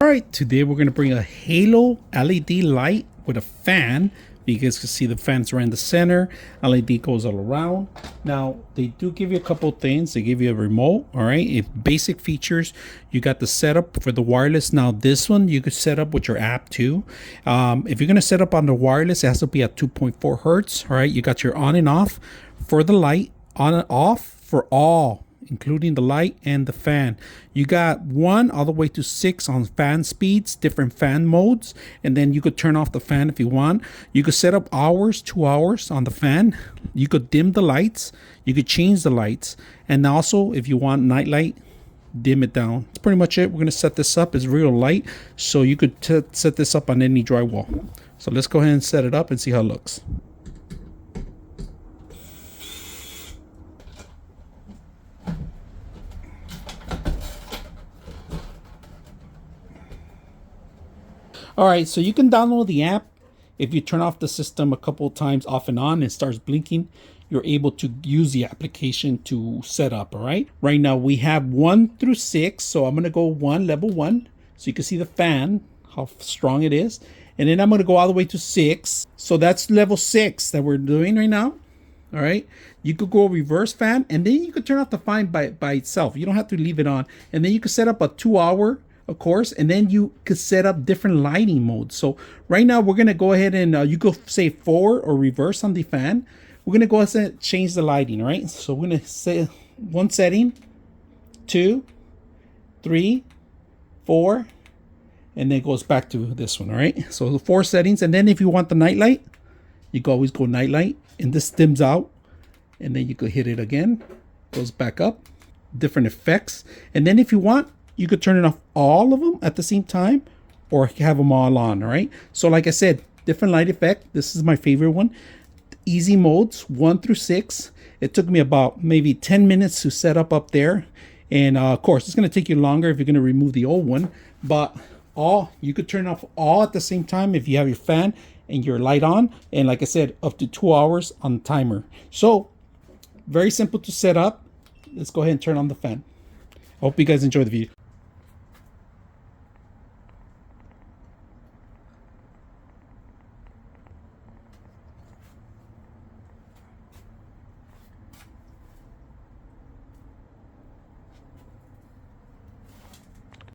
All right, today we're going to bring a halo LED light with a fan. You guys can see the fans are in the center. LED goes all around. Now, they do give you a couple things. They give you a remote, all right? If basic features, you got the setup for the wireless. Now, this one you could set up with your app too. If you're going to set up on the wireless, it has to be at 2.4 hertz, all right? You got your on and off for the light, on and off for all, including the light and the fan. You got 1 all the way to 6 on fan speeds, different fan modes, and then you could turn off the fan if you want. You could set up hours, 2 hours on the fan. You could dim the lights, you could change the lights, and also if you want night light, dim it down. That's pretty much it. We're going to set this up. It's real light, so you could set this up on any drywall. So let's go ahead and set it up and see how it looks. All right, so you can download the app. If you turn off the system a couple of times off and on, it starts blinking. You're able to use the application to set up, all right? Right now we have 1 through 6, so I'm gonna go level 1, so you can see the fan, how strong it is. And then I'm gonna go all the way to 6. So that's level 6 that we're doing right now, all right? You could go reverse fan, and then you could turn off the fan by itself. You don't have to leave it on. And then you could set up a 2-hour, of course, and then you could set up different lighting modes. So right now we're gonna go ahead and you could say forward or reverse on the fan. We're gonna go ahead and change the lighting, right? So we're gonna say 1 setting, 2, 3, 4, and then it goes back to this one, all right? So the 4 settings, and then if you want the night light, you can always go night light, and this dims out, and then you could hit it again, goes back up, different effects, and then if you want, you could turn it off all of them at the same time or have them all on, all right? So like I said, different light effect. This is my favorite one. Easy modes, 1 through 6. It took me about maybe 10 minutes to set up there. And of course, it's gonna take you longer if you're gonna remove the old one, but you could turn off all at the same time if you have your fan and your light on. And like I said, up to 2 hours on the timer. So very simple to set up. Let's go ahead and turn on the fan. I hope you guys enjoy the video.